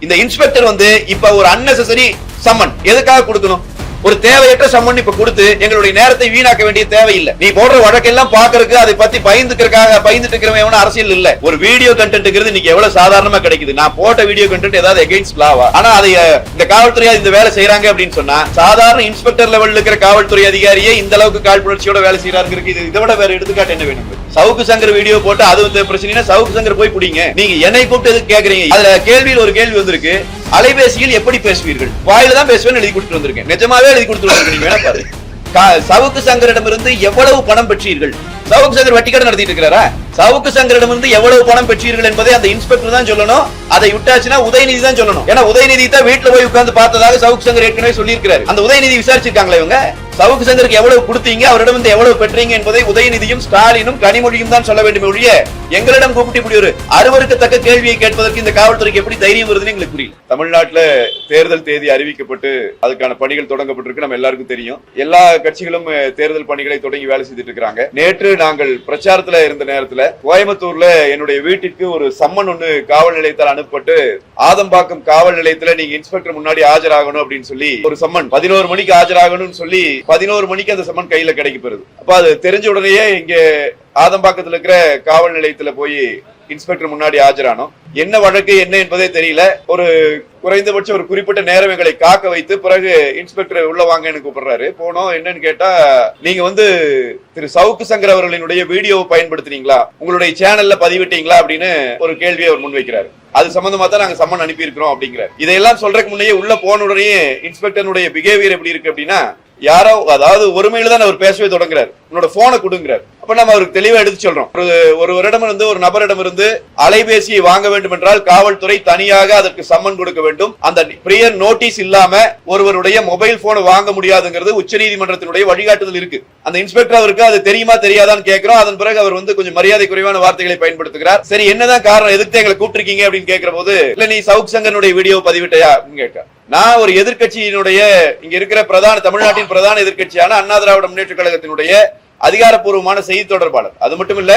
இந்த இன்ஸ்பெக்டர் வந்து இப்ப ஒரு அன்னெசரி சம்மன் எதுக்காக கொடுக்கணும்? ஒரு தேவையற்ற சம்மன் இப்ப கொடுத்து எங்களுடைய நேரத்தை வீணாக்க வேண்டிய தேவையில்லை. நீ போடுற வழக்கெல்லாம் பாக்குறதுக்கு அதை பத்தி பயந்துட்டு இருக்கிறவன் அரசியல் இல்ல. ஒரு வீடியோ கண்டென்ட்ங்கிறது இன்னைக்கு எவ்வளவு சாதாரணமா கிடைக்குது. நான் போட்ட வீடியோ கண்டென்ட் ஏதாவது அகைன்ஸ்ட் லாவா? ஆனா அதை இந்த காவல்துறை இந்த வேலை செய்யறாங்க அப்படின்னு சொன்னா சாதாரண இன்ஸ்பெக்டர் லெவல்ல இருக்கிற காவல்துறை அதிகாரியே இந்த அளவுக்கு காழ்ப்புணர்ச்சியோட வேலை செய்யறாங்க. இதை விட வேற எடுத்துக்காட்டு என்ன வேணும்? சவுக்கு சங்கர் வீடியோ போட்டு அது வந்து பிரச்சனை, சவுக்கு சங்கர் போய் பிடிங்க. நீங்க என்னை கூப்பிட்டு எதுக்கு கேக்குறீங்க? அதுல கேள்வியில் ஒரு கேள்வி வந்திருக்கு, அலைபேசியில் எப்படி பேசுவீர்கள்? வாயில தான் பேசுவேன்னு எழுதி கொடுத்துட்டு வந்திருக்கேன். நிஜமாவே எழுதி கொடுத்துட்டு வந்திருக்கீங்க. வேணா பாரு. சவுக்கு சங்கரிடமிருந்து எவ்வளவு பணம் பெற்றீர்கள்? சவுக்கு சங்கர் வட்டி கடை நடத்திட்டு இருக்கிறாரா? சவுக்கு சங்கரிடமிருந்து எவ்வளவு பணம் பெற்றீர்கள் என்பதை அந்த இன்ஸ்பெக்டர் தான் சொல்லணும். அதை விட்டாச்சுன்னா உதயநிதி தான் சொல்லணும். ஏன்னா உதயநிதி தான் வீட்டுல போய் உட்கார்ந்து பார்த்ததாக சவுக்கு சங்கர் ஏற்கனவே சொல்லி இருக்கிறாரு. அந்த உதயநிதி விசாரிச்சிருக்காங்களா இவங்க? சவுக்கு சங்கருக்கு எவ்வளவு கொடுத்தீங்க, அவரிடம் வந்து எவ்வளவு பெற்றீங்க என்பதை உதயநிதியும் ஸ்டாலினும் கனிமொழியும் தான் சொல்ல வேண்டும் ஒழிய எங்களிடம் கூப்பிட்டு இப்படி ஒரு அருவருக்கத்தக்க கேள்வியை கேட்பதற்கு இந்த காவல்துறைக்கு எப்படி தைரியம் வருதுன்னு எங்களுக்கு புரியல. தமிழ்நாட்டுல தேர்தல் தேதி அறிவிக்கப்பட்டு அதுக்கான பணிகள் தொடங்கப்பட்டிருக்கு. நம்ம எல்லாருக்கும் தெரியும். எல்லா கட்சிகளும் தேர்தல் பணிகளை தொடங்கி வேலை செய்துட்டு இருக்காங்க. நேற்று நாங்கள் பிரச்சாரத்துல இருந்த நேரத்துல கோயம்புத்தூர்ல என்னுடைய வீட்டிற்கு ஒரு சம்மன் ஒண்ணு காவல் நிலையத்தால் அனுப்பப்பட்டு ஆதம்பாக்கம் காவல் நிலையத்துல நீங்க இன்ஸ்பெக்டர் முன்னாடி ஆஜராகணும் அப்படின்னு சொல்லி ஒரு சம்மன் 11 மணிக்கு ஆஜராகணும்னு சொல்லி 11 மணிக்கு அந்த சம்மன் கையில கிடைக்க பெறுது. அப்ப அது தெரிஞ்ச உடனேயே இங்க ஆதம்பாக்கத்துல இருக்கிற காவல் நிலையத்துல போய் இன்ஸ்பெக்டர் முன்னாடி ஆஜரானோம். என்ன வழக்கு என்ன என்பதே தெரியல. ஒரு குறைந்தபட்சம் ஒரு குறிப்பிட்ட நேரம் எங்களை காக்க வைத்து பிறகு இன்ஸ்பெக்டர் உள்ள வாங்கன்னு கூப்பிடுறாரு. போனோம். என்னன்னு கேட்டா, நீங்க வந்து திரு சவுக்கு சங்கர் அவர்களினுடைய வீடியோவை பயன்படுத்தினீங்களா, உங்களுடைய சேனல்ல பதிவிட்டீங்களா அப்படின்னு ஒரு கேள்வியை அவர் முன்வைக்கிறாரு. அது சம்பந்தமா தான் நாங்க சம்மன் அனுப்பி இருக்கிறோம் அப்படிங்கிறார். இதையெல்லாம் சொல்றதுக்கு முன்னே உள்ள போன உடனே இன்ஸ்பெக்டருடைய பிஹேவியர் எப்படி இருக்கு அப்படின்னா, யாரோ அதாவது ஒருமையில தான் அவர் பேசவே தொடங்குறாரு. உன்னோட போனை கொடுங்கிறார். அப்ப நம்ம அவருக்கு தெளிவா எடுத்து சொல்றோம், ஒருவரிடம் இருந்து ஒரு நபரிடம் இருந்து அலைபேசியை வாங்க வேண்டும் என்றால் காவல்துறை தனியாக அதற்கு சம்மன் கொடுக்க வேண்டும். அந்த பிரியர் நோட்டீஸ் இல்லாம ஒருவருடைய மொபைல் போனை வாங்க முடியாதுங்கிறது உச்சநீதிமன்றத்தினுடைய வழிகாட்டுதல் இருக்கு. அந்த இன்ஸ்பெக்டர் அவருக்கு அது தெரியுமா தெரியாதான்னு கேட்கிறோம். அதன் பிறகு அவர் வந்து கொஞ்சம் மரியாதை குறைவான வார்த்தைகளை பயன்படுத்துகிறார். சரி, என்னதான் காரணம், எதுக்கு எங்களை கூப்பிட்டிருக்கீங்க அப்படின்னு கேட்கிற போது, இல்ல நீ சவுக்கு சங்கருடைய வீடியோ பதிவிட்டையா அப்படின்னு கேட்க, நான் ஒரு எதிர்கட்சியினுடைய இங்க இருக்கிற தமிழ்நாட்டின் பிரதான எதிர்கட்சியான அண்ணா திராவிட முன்னேற்ற கழகத்தினுடைய அதிகாரப்பூர்வமான செய்தி தொடர்பாளர். அது மட்டும் இல்ல,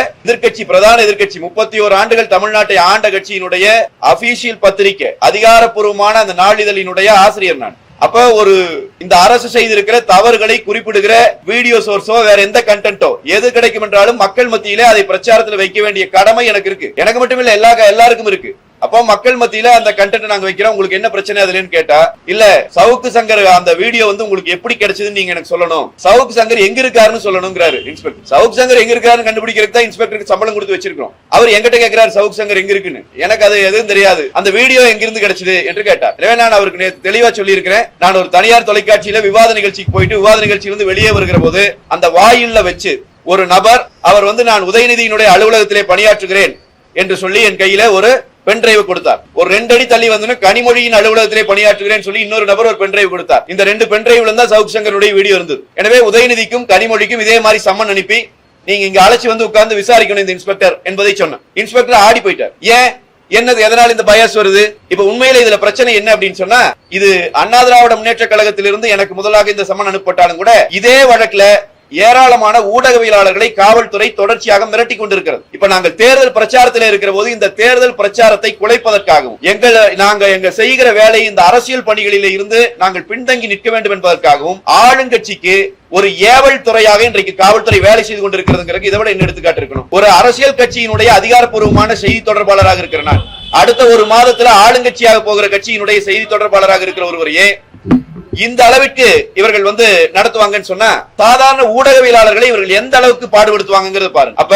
பிரதான எதிர்கட்சி 31 ஆண்டுகள் தமிழ்நாட்டை ஆண்ட கட்சியினுடைய அபிஷியல் பத்திரிகை அதிகாரப்பூர்வமான அந்த நாளிதழினுடைய ஆசிரியர் நான். அப்ப ஒரு இந்த அரசு செய்திருக்கிற தவறுகளை குறிப்பிடுகிற வீடியோ சோர்ஸோ வேற எந்த கண்டென்ட்டோ எது கிடைக்கும் என்றாலும் மக்கள் மத்தியிலே அதை பிரச்சாரத்தில் வைக்க வேண்டிய கடமை எனக்கு இருக்கு. எனக்கு மட்டும் இல்ல, எல்லாருக்கும் இருக்கு. அப்போ மக்கள் மத்தியில அந்த கண்டென்ட் நாங்க வைக்கிறோம். உங்களுக்கு என்ன பிரச்சனை அதுலன்னு கேட்டா, இல்ல சவுக்கு சங்கர் அந்த வீடியோ வந்து உங்களுக்கு எப்படி கிடைச்சதுன்னு நீங்க எனக்கு சொல்லணும், சவுக்கு சங்கர் எங்க இருக்காருன்னு சொல்லணும்ங்கிறாரு இன்ஸ்பெக்டர். சவுக்கு சங்கர் எங்க இருக்காருன்னு கண்டுபிடிக்கிறதுக்கு தான் இன்ஸ்பெக்டருக்கு சம்பளம் கொடுத்து வச்சிருக்கோம். அவர் எங்கிட்ட கேட்கிறாரு சவுக்கு சங்கர் எங்க இருக்குன்னு. எனக்கு அது எதுவும் தெரியாது. அந்த வீடியோ எங்கிருந்து கிடைச்சது என்று கேட்டார். எனவே நான் அவருக்கு தெளிவா சொல்லி இருக்கிறேன். நான் ஒரு தனியார் தொலைக்காட்சியில விவாத நிகழ்ச்சிக்கு போயிட்டு விவாத நிகழ்ச்சியிலிருந்து வெளியே வருகிற போது அந்த வாயில்ல வச்சு ஒரு நபர் அவர் வந்து நான் உதயநிதியினுடைய அலுவலகத்திலே பணியாற்றுகிறேன் என்று சொல்லி என் கையில ஒரு பென்டிரைவ் கொடுத்தார். ஒரு 2 அடி தள்ளி வந்து கனிமொழியின் அலுவலகத்திலே பணியாற்றுகிறேன் சொல்லி இன்னொரு நபர் ஒரு பென்டிரைவ் கொடுத்தார். இந்த 2 பென்டிரைவ்ல தான் சவுக்கு சங்கருடைய வீடியோ இருந்தது. எனவே உதயநிதிக்கும் கனிமொழிக்கும் இதே மாதிரி சம்மன் அனுப்பி நீங்க இங்க அழைச்சி வந்து உட்கார்ந்து விசாரிக்கணும் இந்த இன்ஸ்பெக்டர் என்பதை சொன்ன. இன்ஸ்பெக்டர் ஆடி போயிட்டார். ஏன், என்னது, எதனால இந்த பயஸ் வருது? இப்ப உண்மையில இதுல பிரச்சனை என்ன அப்படின்னு சொன்னா, இது அண்ணா திராவிட முன்னேற்ற கழகத்திலிருந்து எனக்கு முதலாக இந்த சம்மன் அனுப்பப்பட்டாலும் கூட இதே வழக்குல ஏராளமான ஊடகவியலாளர்களை காவல்துறை தொடர்ச்சியாக மிரட்டி கொண்டிருக்கிறது. இப்ப நாங்கள் தேர்தல் பிரச்சாரத்தில் இருக்கிற போது இந்த தேர்தல் பிரச்சாரத்தை குலைப்பதற்காகவும் எங்க செய்கிற வேலை இந்த அரசியல் பணிகளிலே இருந்து நாங்கள் பின்தங்கி நிற்க வேண்டும் என்பதற்காகவும் ஆளுங்கட்சிக்கு ஒரு ஏவல் துறையாக இன்றைக்கு காவல்துறை வேலை செய்து கொண்டிருக்கிறது. இதை விட என்ன எடுத்துக்காட்டு இருக்கணும்? ஒரு அரசியல் கட்சியினுடைய அதிகாரப்பூர்வமான செய்தி தொடர்பாளராக இருக்கிற நான் அடுத்த ஒரு மாதத்துல ஆளுங்கட்சியாக போகிற கட்சியினுடைய செய்தி தொடர்பாளராக இருக்கிற ஒருவரையே இந்த அளவிற்கு இவர்கள் வந்து நடத்துவாங்கன்னு சொன்னா சாதாரண ஊடகவியலாளர்களை இவர்கள் எந்த அளவுக்கு பாடுபடுத்துவாங்கிறது பாருங்க. அப்ப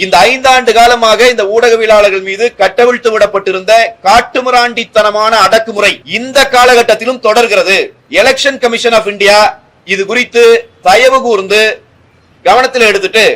இந்த 5 ஆண்டு காலமாக இந்த ஊடகவியலாளர்கள் மீது கட்டவிழ்த்து விடப்பட்டிருந்த காட்டுமிராண்டித்தனமான அடக்குமுறை இந்த காலகட்டத்திலும் தொடர்கிறது. எலெக்ஷன் கமிஷன் ஆஃப் இந்தியா இது குறித்து தயவு கூர்ந்து கவனத்தில் எடுத்துட்டு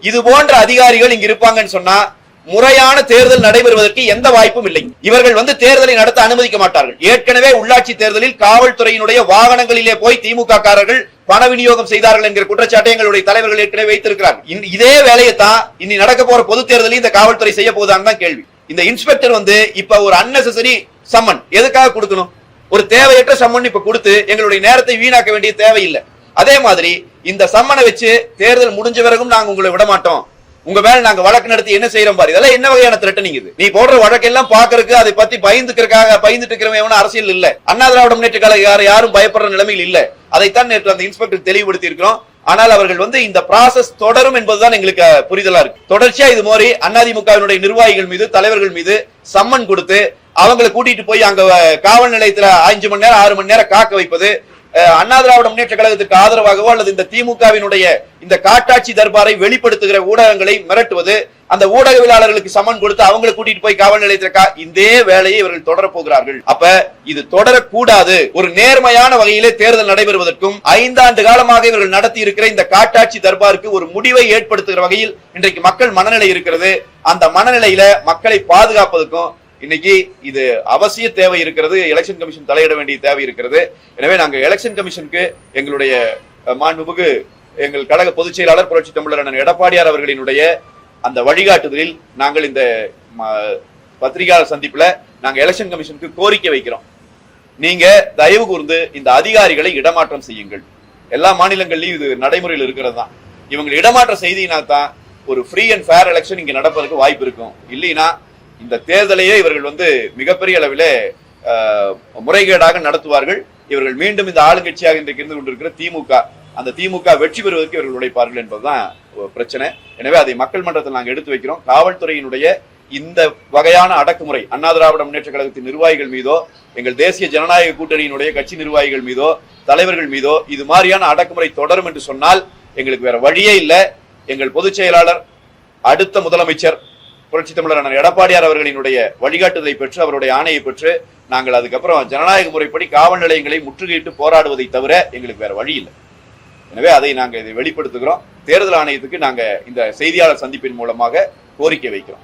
இது போன்ற அதிகாரிகள் இங்க இருப்பாங்கன்னு சொன்னா முறையான தேர்தல் நடைபெறுவதற்கு எந்த வாய்ப்பும் இல்லை. இவர்கள் வந்து தேர்தலை நடத்த அனுமதிக்க மாட்டார்கள். ஏற்கனவே உள்ளாட்சி தேர்தலில் காவல்துறையினுடைய வாகனங்களிலே போய் திமுக காரர்கள் பண விநியோகம் செய்தார்கள் என்கிற குற்றச்சாட்டை எங்களுடைய தலைவர்கள் ஏற்கனவே வைத்திருக்கிறார்கள். இதே வேலையை தான் இனி நடக்க போற பொது தேர்தலில் இந்த காவல்துறை செய்ய போகுதான்னு தான் கேள்வி. இந்த இன்ஸ்பெக்டர் வந்து இப்ப ஒரு அன்னெசரி சம்மன் எதுக்காக கொடுக்கணும்? ஒரு தேவையற்ற சம்மன் இப்ப கொடுத்து எங்களுடைய நேரத்தை வீணாக்க வேண்டிய தேவையில்லை. அதே மாதிரி இந்த சம்மனை வச்சு தேர்தல் முடிஞ்ச பிறகும் நாங்க உங்களை விட மாட்டோம், உங்க மேல நாங்க வழக்கு நடத்தி என்ன செய்யறோம் பாரு. இதெல்லாம் என்ன வகையான த்ரெட்டனிங் இது? நீ போடுற வழக்கெல்லாம் பாக்குறதுக்கு அதை பத்தி பயந்துட்டு இருக்கிறவன் அரசியல் இல்ல. அண்ணா திராவிட முன்னேற்ற கழக யாரும் பயப்படுற நிலைமையில் இல்ல. அதைத்தான் நேற்று அந்த இன்ஸ்பெக்டர் தெளிவுபடுத்தி இருக்கிறோம். ஆனால் அவர்கள் இந்த ப்ராசஸ் தொடரும் என்பதுதான் எங்களுக்கு புரிதலா இருக்கு. தொடர்ச்சியா இது மாதிரி அதிமுகவினுடைய நிர்வாகிகள் மீது, தலைவர்கள் மீது சம்மன் கொடுத்து அவங்களை கூட்டிட்டு போய் அங்க காவல் நிலையத்துல 5 மணி நேரம் 6 மணி நேரம் காக்க வைப்பது, அண்ணா திராவிட முன்னேற்ற கழகத்திற்கு ஆதரவாகவோ அல்லது இந்த திமுகவினுடைய இந்த காட்டாட்சி தர்பாரை வெளிப்படுத்துகிற ஊடகங்களை மிரட்டுவது, அந்த ஊடகவியலாளர்களுக்கு சம்மன் கொடுத்து அவங்களை கூட்டிட்டு போய் காவல் நிலையத்திற்கா இந்த வேலையை இவர்கள் தொடர போகிறார்கள். அப்ப இது தொடரக்கூடாது. ஒரு நேர்மையான வகையிலே தேர்தல் நடைபெறுவதற்கும் 5 ஆண்டு காலமாக இவர்கள் நடத்தி இருக்கிற இந்த காட்டாட்சி தர்பாருக்கு ஒரு முடிவை ஏற்படுத்துகிற வகையில் இன்றைக்கு மக்கள் மனநிலை இருக்கிறது. அந்த மனநிலையில மக்களை பாதுகாப்பதற்கும் இன்னைக்கு இது அவசிய தேவை இருக்கிறது. எலெக்ஷன் கமிஷன் தலையிட வேண்டிய தேவை இருக்கிறது. எனவே நாங்கள் எலெக்ஷன் கமிஷனுக்கு எங்களுடைய மாண்புமிகு எங்கள் கழக பொதுச் செயலாளர் புரட்சி தமிழர் அண்ணன் எடப்பாடியார் அவர்களினுடைய அந்த வழிகாட்டுதலில் நாங்கள் இந்த பத்திரிகையாளர் சந்திப்புல நாங்க எலெக்ஷன் கமிஷனுக்கு கோரிக்கை வைக்கிறோம். நீங்க தயவு கூர்ந்து இந்த அதிகாரிகளை இடமாற்றம் செய்யுங்கள். எல்லா மாநிலங்கள்லயும் இது நடைமுறையில் இருக்கிறது தான். இவங்களை இடமாற்றம் செய்தினா தான் ஒரு ஃப்ரீ அண்ட் ஃபேர் எலெக்ஷன் இங்க நடப்பதற்கு வாய்ப்பு இருக்கும். இல்லைன்னா இந்த தேர்தலையே இவர்கள் மிகப்பெரிய அளவில் முறைகேடாக நடத்துவார்கள். இவர்கள் மீண்டும் இந்த ஆளுங்கட்சியாக இன்றைக்கு இருந்து கொண்டிருக்கிற திமுக, அந்த திமுக வெற்றி பெறுவதற்கு இவர்கள் உழைப்பார்கள் என்பதுதான் பிரச்சனை. எனவே அதை மக்கள் மன்றத்தில் நாங்கள் எடுத்து வைக்கிறோம். காவல்துறையினுடைய இந்த வகையான அடக்குமுறை அண்ணா திராவிட முன்னேற்ற கழகத்தின் நிர்வாகிகள் மீதோ, எங்கள் தேசிய ஜனநாயக கூட்டணியினுடைய கட்சி நிர்வாகிகள் மீதோ, தலைவர்கள் மீதோ இது மாதிரியான அடக்குமுறை தொடரும் என்று சொன்னால் எங்களுக்கு வேற வழியே இல்லை. எங்கள் பொதுச் செயலாளர், அடுத்த முதலமைச்சர் புரட்சி தமிழர் அண்ணன் எடப்பாடியார் அவர்களினுடைய வழிகாட்டுதலை பெற்று, அவருடைய ஆணையை பெற்று நாங்கள் அதுக்கப்புறம் ஜனநாயக முறைப்படி காவல் நிலையங்களை முற்றுகையிட்டு போராடுவதை தவிர எங்களுக்கு வேற வழி இல்லை. எனவே அதை நாங்கள் இதை வெளிப்படுத்துகிறோம். தேர்தல் ஆணையத்துக்கு நாங்க இந்த செய்தியாளர் சந்திப்பின் மூலமாக கோரிக்கை வைக்கிறோம்.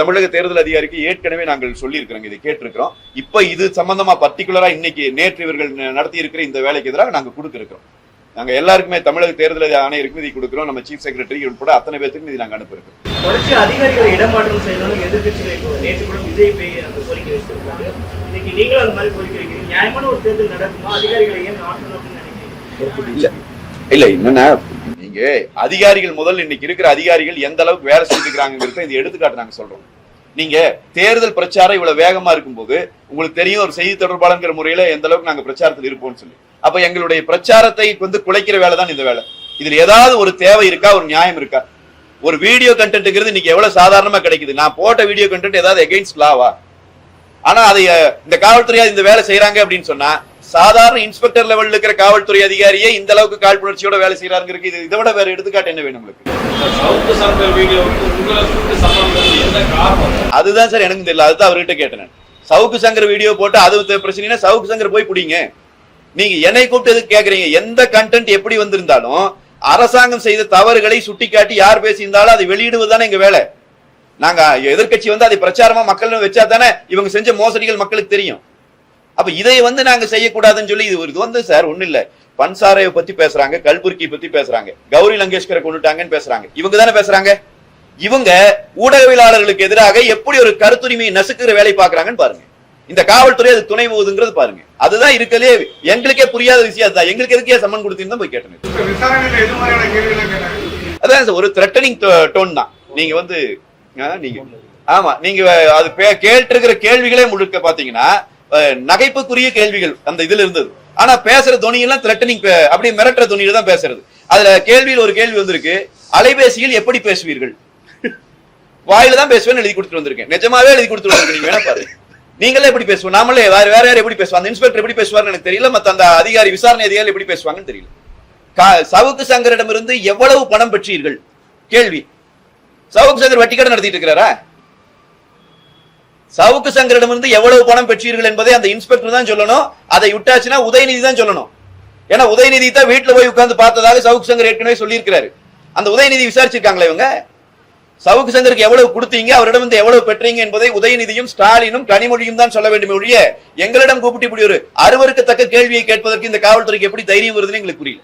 தமிழக தேர்தல் அதிகாரிக்கு ஏற்கனவே நாங்கள் சொல்லி இருக்கிறோம், இதை கேட்டிருக்கிறோம். இப்ப இது சம்பந்தமா பர்டிகுலரா இன்னைக்கு நேற்று இவர்கள் நடத்தி இருக்கிற இந்த வேலைக்கு எதிராக நாங்க கொடுத்திருக்கிறோம். நாங்க எல்லாருக்குமே தமிழக தேர்தல் ஆணையருக்கு இதை கொடுக்கிறோம். நம்ம சீஃப் செக்ரட்டரி உட்பட அத்தனை பேருக்கு இதை நாங்க அனுப்பியிருக்கோம். தொடர்ச்சி அதிகாரிகளை இடமாற்றம் செய்யணும் எதிர்கட்சிகள் நேற்று கூட விஜய் அந்த கோரிக்கை வச்சிருக்காங்க. இன்னைக்கு நீங்களும் அந்த மாதிரி கோரிக்கை வைக்கிறீங்க. நியாயமான ஒரு தேர்தல் நடக்குமா? அதிகாரிகளை ஏன் மாற்றணும் அப்படின்னு நினைக்கிறீங்க? இல்ல என்னன்னா, நீங்க அதிகாரிகள் முதல் இன்னைக்கு இருக்கிற அதிகாரிகள் எந்த அளவுக்கு வேலை செஞ்சுக்கிறாங்கிறத இந்த எடுத்துக்காட்டு நாங்க சொல்றோம். நீங்க தேர்தல் பிரச்சாரம் இவ்வளவு வேகமா இருக்கும்போது உங்களுக்கு தெரியும் ஒரு செய்தி தொடர்பாளர் முறையில எந்த அளவுக்கு நாங்க பிரச்சாரத்தில் இருப்போம்னு சொல்லி. அப்ப எங்களுடைய பிரச்சாரத்தை குலைக்கிற வேலை தான் இந்த வேலை. இதுல ஏதாவது ஒரு தேவை இருக்கா, ஒரு நியாயம் இருக்கா? ஒரு வீடியோ கண்டென்ட்ங்கிறது இன்னைக்கு எவ்வளவு சாதாரணமா கிடைக்குது. நான் போட்ட வீடியோ கண்டென்ட் ஏதாவது எகைன்ஸ்ட் லாவா? ஆனா அதை இந்த காவல்துறை இந்த வேலை செய்யறாங்க அப்படின்னு சொன்னா, சாதாரண இன்ஸ்பெக்டர் லெவல்ல இருக்கிற காவல்துறை அதிகாரியே இந்த அளவுக்கு காழ்ப்புணர்ச்சியோட வேலை செய்யறாங்க. இதை விட வேற எடுத்துக்காட்டு என்ன வேணும் உங்களுக்கு? அதுதான் சார் எனக்கு தெரியல. அதுதான் அவர்கிட்ட கேட்டேன். சவுக்கு சங்கர் வீடியோ போட்டு அது பிரச்சனை, சவுக்கு சங்கர் போய் பிடிங்க. நீங்க என்னை கூப்பிட்டு எதுக்கு கேக்குறீங்க? எந்த கண்டென்ட் எப்படி வந்திருந்தாலும் அரசாங்கம் செய்த தவறுகளை சுட்டிக்காட்டி யார் பேசியிருந்தாலும் அதை வெளியிடுவதுதானே எங்க வேலை. நாங்க எதிர்கட்சி அதை பிரச்சாரமா மக்கள் வச்சா தானே இவங்க செஞ்ச மோசடிகள் மக்களுக்கு தெரியும். அப்ப இதை நாங்க செய்யக்கூடாதுன்னு சொல்லி இது சார் ஒண்ணு இல்ல. பன்சாரையை பத்தி பேசுறாங்க, கல்புர்கி பத்தி பேசுறாங்க, கௌரி லங்கேஷ்கரை கொண்டுட்டாங்கன்னு பேசுறாங்க. இவங்க தானே பேசுறாங்க. இவங்க ஊடகவியலாளர்களுக்கு எதிராக எப்படி ஒரு கருத்துரிமையை நசுக்குற வேலை பாக்குறாங்கன்னு பாருங்க. இந்த காவல்துறை அது துணை போகுதுங்கிறது பாருங்க. அதுதான் இருக்கலே எங்களுக்கே புரியாத விஷயம். தான் எங்களுக்கு எதுக்கே சம்மன் கொடுத்தீங்கன்னா போய் கேட்டேன். அதான் ஒரு த்ரெட்டனிங் டோன் தான். நீங்க நீங்க ஆமா நீங்க அது கேட்டு இருக்கிற கேள்விகளே முழுக்க பாத்தீங்கன்னா நகைப்புக்குரிய கேள்விகள் அந்த இதுல இருந்தது. ஆனா பேசுற துணி எல்லாம் த்ரெட்டனிங், அப்படி மிரட்டுற துணியில தான் பேசுறது. அதுல கேள்வியில் ஒரு கேள்வி வந்திருக்கு, அலைபேசியில் எப்படி பேசுவீர்கள்? வாயில தான் பேசுவேன்னு எழுதி கொடுத்துட்டு வந்திருக்கேன். நிஜமாவே எழுதி கொடுத்துட்டு வந்திருக்கேன். நீங்க வேணா பாரு. நீங்களே எப்படி பேசுவோம், நாமளே வேற யார் எப்படி பேசுவோம்? அந்த இன்ஸ்பெக்டர் எப்படி பேசுவார்னு எனக்கு தெரியல. மத்த அந்த அதிகாரி, விசாரணை அதிகாரி எப்படி பேசுவாங்கன்னு தெரியல. சவுக்கு சங்கரிடமிருந்து எவ்வளவு பணம் பெற்றீர்கள்? கேள்வி. சவுக்கு சங்கர் வட்டி கடை நடத்திட்டு இருக்கிறாரா? சவுக்கு சங்கரிடமிருந்து எவ்வளவு பணம் பெற்றீர்கள் என்பதை அந்த இன்ஸ்பெக்டர் தான் சொல்லணும். அதை விட்டாச்சுன்னா உதயநிதி தான் சொல்லணும். ஏன்னா உதயநிதி தான் வீட்டுல போய் உட்கார்ந்து பார்த்ததாக சவுக்கு சங்கர் ஏற்கனவே சொல்லி இருக்கிறாரு. அந்த உதயநிதி விசாரிச்சிருக்காங்களா இவங்க? சவுக்கு சங்கருக்கு எவ்வளவு கொடுத்தீங்க, அவரிடம் வந்து எவ்வளவு பெற்றீங்க என்பதை உதயநிதியும் ஸ்டாலினும் கனிமொழியும் தான் சொல்ல வேண்டும் ஒழிய எங்களிடம் கூப்பிட்டு இப்படி ஒரு அருவருக்கத்தக்க கேள்வியை கேட்பதற்கு இந்த காவல்துறைக்கு எப்படி தைரியம் வருதுன்னு எங்களுக்கு புரியல.